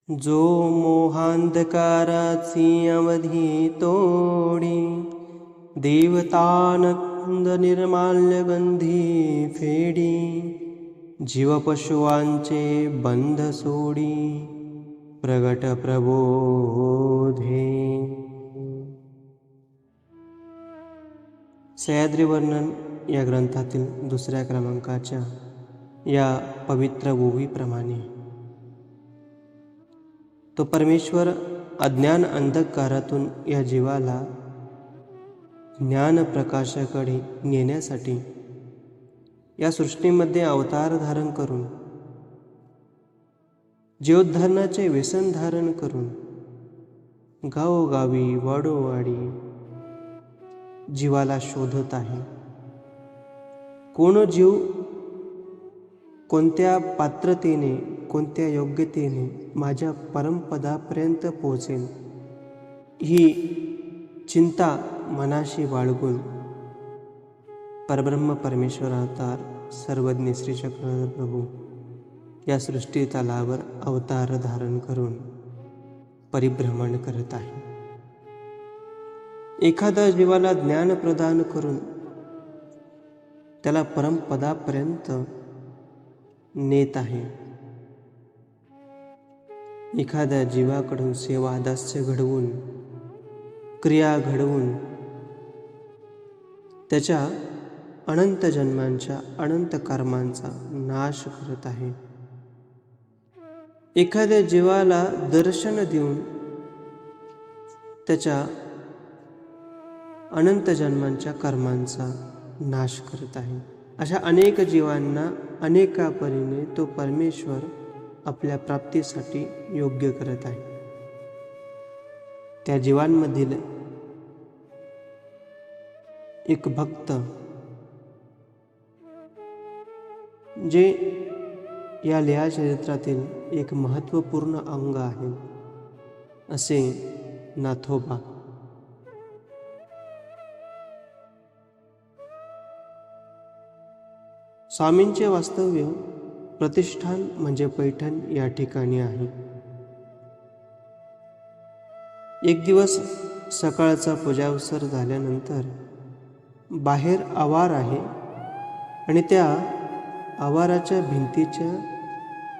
जो मोहांधकाराची अवधी तोडी, देवतानंद निर्माल्य गंधी फेडी, जीवपशुवांचे बंध सोडी, प्रगट प्रबोधे. सह्याद्री वर्णन या ग्रंथातील दुसऱ्या क्रमांकाच्या या पवित्र ओवीप्रमाणे तो परमेश्वर अज्ञान अंधकारातून या जीवाला ज्ञान प्रकाशाकडे नेण्यासाठी या सृष्टीमध्ये अवतार धारण करून, जीवोद्धारणाचे व्यसन धारण करून, गावोगावी वाडोवाडी जीवाला शोधत आहे. कोण जीव कोणत्या पात्रतेने, कोणत्या योग्यतेने माझ्या परमपदापर्यंत पोहोचेल, ही चिंता मनाशी बाळगून परब्रह्म परमेश्वर अवतार सर्वज्ञ श्री चक्रधर प्रभू या सृष्टी तलावर अवतार धारण करून परिभ्रमण करत आहे. एखाद्या जीवाला ज्ञान प्रदान करून त्याला परमपदापर्यंत नेत आहे. एखाद्या जीवाकडून सेवा दास्य घडवून, क्रिया घडवून त्याच्या अनंत जन्मांच्या अनंत कर्मांचा नाश करत आहे. एखाद्या जीवाला दर्शन देऊन त्याच्या अनंत जन्मांच्या कर्मांचा नाश करत आहे. अशा अनेक जीवांना अनेका परीने तो परमेश्वर आपल्या प्राप्तीसाठी योग्य करत आहे. त्या जीवांमधील एक भक्त जे या लीळा चरित्रातील एक महत्त्वपूर्ण अंग आहे, असे नाथोबा. स्वामींचे वास्तव्य प्रतिष्ठान म्हणजे पैठण या ठिकाणी आहे. एक दिवस सकाळचा पूजावसर झाल्यानंतर बाहेर आवार आहे आणि त्या आवाराच्या भिंतीच्या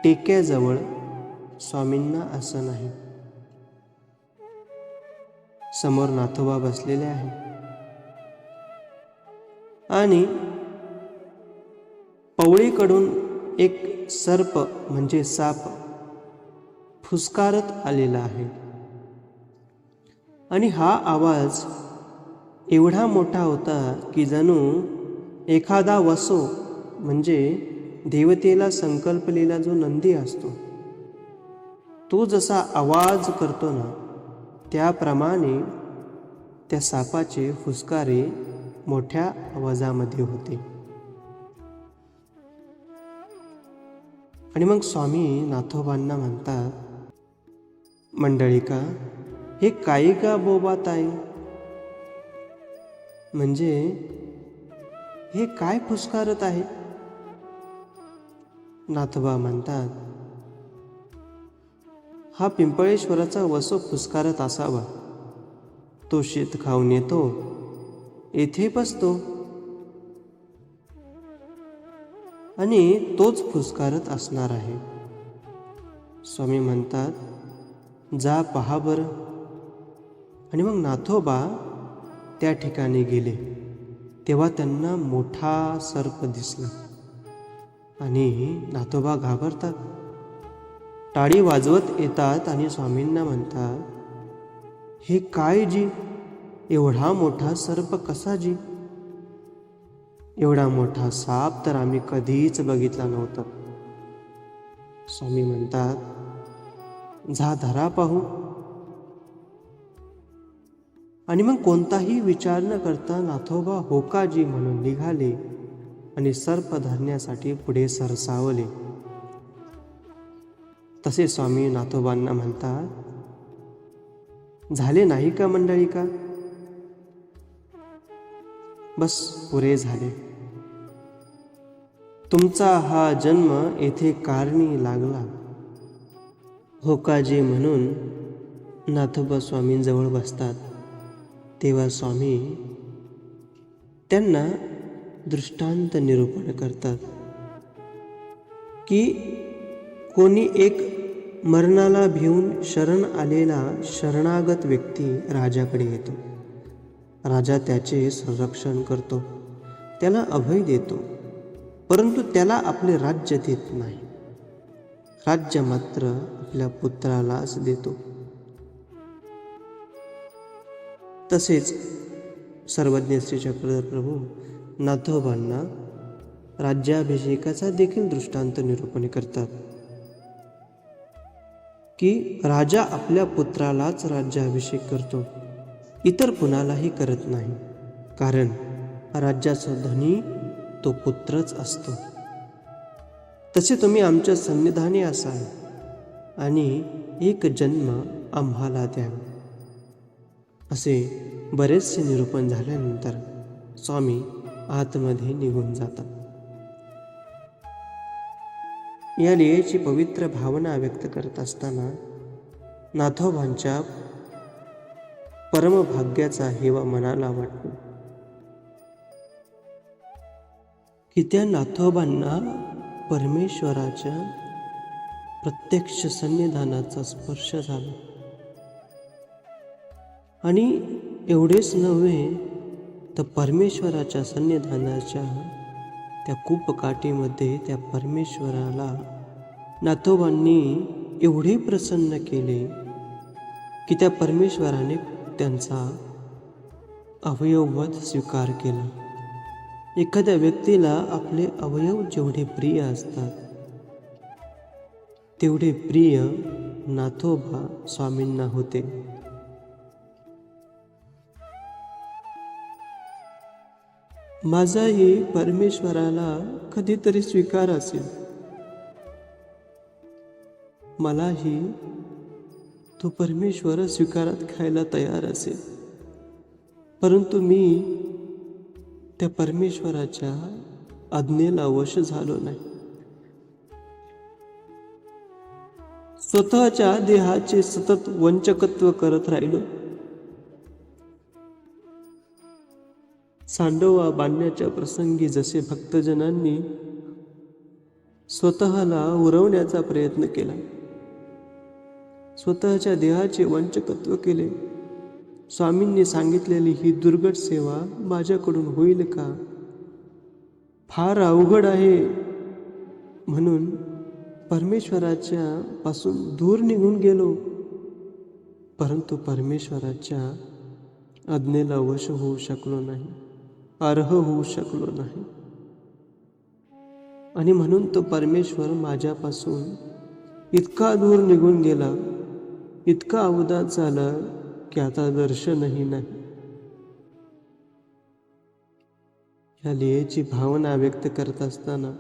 टेक्याजवळ स्वामींना आसन आहे. समोर नाथोबा बसलेले आहे आणि पवळीकडून एक सर्प म्हणजे साप फुसकारत आलेला आहे आणि हा आवाज एवढा मोठा होता की जणू एखादा वसो म्हणजे देवतेला संकल्पलेला जो नंदी असतो, तो जसा आवाज करतो ना, त्याप्रमाणे त्या सापाचे फुसकारे मोठ्या आवाजामध्ये होते. आणि मग स्वामी नाथोबांना म्हणतात, मंडळिका, हे काही का बोबात आहे, म्हणजे हे काय फुसकारत आहे? नाथोबा म्हणतात, हा पिंपळेश्वराचा वसो फुसकारत असावा. तो शीत खाऊन येतो, येथे बसतो आणि तोच फुसकारत असणार आहे. स्वामी म्हणतात, जा पहा बरं. आणि मग नाथोबा त्या ठिकाणी गेले. तेव्हा त्यांना मोठा सर्प दिसला आणि नाथोबा घाबरतात, टाळी वाजवत येतात आणि स्वामींना म्हणतात, हे काय जी, एवढा मोठा सर्प कसा जी? एवढा मोठा साप तर आम्ही कधीच बघितला नव्हता. स्वामी म्हणतात, जा धरा पाहू. आणि मग कोणताही विचार न करता नाथोबा होकाजी म्हणून निघाले आणि सर्प धरण्यासाठी पुढे सरसावले. तसे स्वामी नाथोबांना म्हणतात, झाले नाही का मंडळिका? बस पुरे झाले. तुमचा हा जन्म येथे कारणी लागला. होकाजी म्हणून नाथोबा स्वामींजवळ बसतात, तेव्हा स्वामी त्यांना दृष्टांत निरूपण करतात की कोणी एक मरणाला भिवून शरण आलेला शरणागत व्यक्ती राजाकडे येतो. राजा त्याचे संरक्षण करतो, त्याला अभय देतो, परंतु त्याला आपले राज्य देत नाही. राज्य मात्र आपल्या पुत्रालाच देतो. तसेच सर्वज्ञ श्री चक्रधर प्रभू नाथोबांना राज्याभिषेकाचा देखील दृष्टांत निरूपण करतात की राजा आपल्या पुत्रालाच राज्याभिषेक करतो, इतर कुणालाही करत नाही, कारण राज्याचा धनी तो पुत्रच असतो. तसे तुम्ही आमच्या सन्निधानी असाल आणि एक जन्म आम्हाला द्यावा. असे बरेचसे निरूपण झाल्यानंतर स्वामी आतमध्ये निघून जातात. या लीळेची पवित्र भावना व्यक्त करत असताना नाथोबांच्या परमभाग्याचा हेवा मनाला वाटतो की त्या नाथोबांना परमेश्वराच्या प्रत्यक्ष सन्निधानाचा स्पर्श झाला. आणि एवढेच नव्हे तर परमेश्वराच्या सन्निधानाच्या त्या कूपकाठीमध्ये त्या परमेश्वराला नाथोबांनी एवढे प्रसन्न केले की त्या परमेश्वराने त्यांचा अवयववत स्वीकार केला. एखाद्या व्यक्तीला आपले अवयव जेवढे प्रिय असतात तेवढे प्रिय नाथोबा स्वामींना होते. माझाही परमेश्वराला कधीतरी स्वीकार असेल, मलाही तो परमेश्वर स्वीकारात घ्यायला तयार असेल, परंतु मी त्या परमेश्वराच्या आज्ञेला वश झालो नाही. स्वतःच्या देहाचे सतत वंचकत्व करत राहिलो. सांडोवा बांधण्याच्या प्रसंगी जसे भक्तजनांनी स्वतःला उरवण्याचा प्रयत्न केला, स्वतःच्या देहाचे वंचकत्व केले. स्वामींनी सांगितलेली ही दुर्गट सेवा माझ्याकडून होईल का? फार अवघड आहे म्हणून परमेश्वराच्या पासून दूर निघून गेलो, परंतु परमेश्वराच्या आज्ञेला वश होऊ शकलो नाही, अर्ह होऊ शकलो नाही. आणि म्हणून तो परमेश्वर माझ्यापासून इतका दूर निघून गेला, इतका अवधात झाला की आता दर्शनही नाही. या लीळेची भावना व्यक्त करत असताना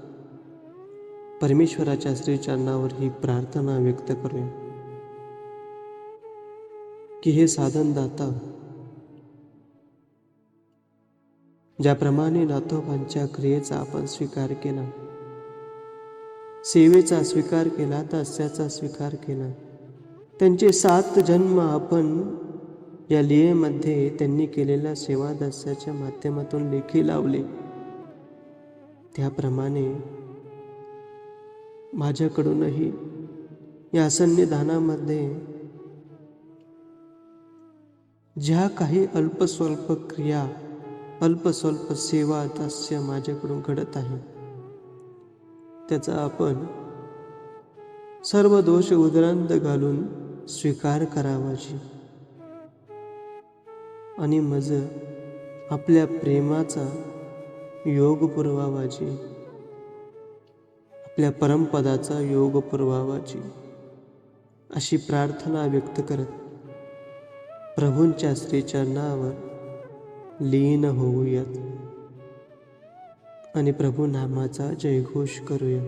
परमेश्वराच्या श्रीचरणावर ही प्रार्थना व्यक्त करूया की हे साधनदाता, ज्याप्रमाणे नाथोबांच्या क्रियेचा आपण स्वीकार केला, सेवेचा स्वीकार केला, दास्याचा स्वीकार केला, त्यांचे 7 जन्म आपण या लीळेमध्ये त्यांनी केलेल्या सेवा दास्याच्या माध्यमातून लेखी लावले, त्याप्रमाणे माझ्याकडूनही या सन्निधानामध्ये ज्या काही अल्पस्वल्प क्रिया, अल्पस्वल्प सेवा दास्य माझ्याकडून घडत आहे, त्याचा आपण सर्व दोष उदरांत घालून स्वीकार करावाची आणि मज आपल्या प्रेमाचा योग पुरवावाची, आपल्या परमपदाचा योग पुरवावाची अशी प्रार्थना व्यक्त करत प्रभूंच्या श्रीचरणावर लीन होऊयात आणि प्रभू नामाचा जयघोष करूया.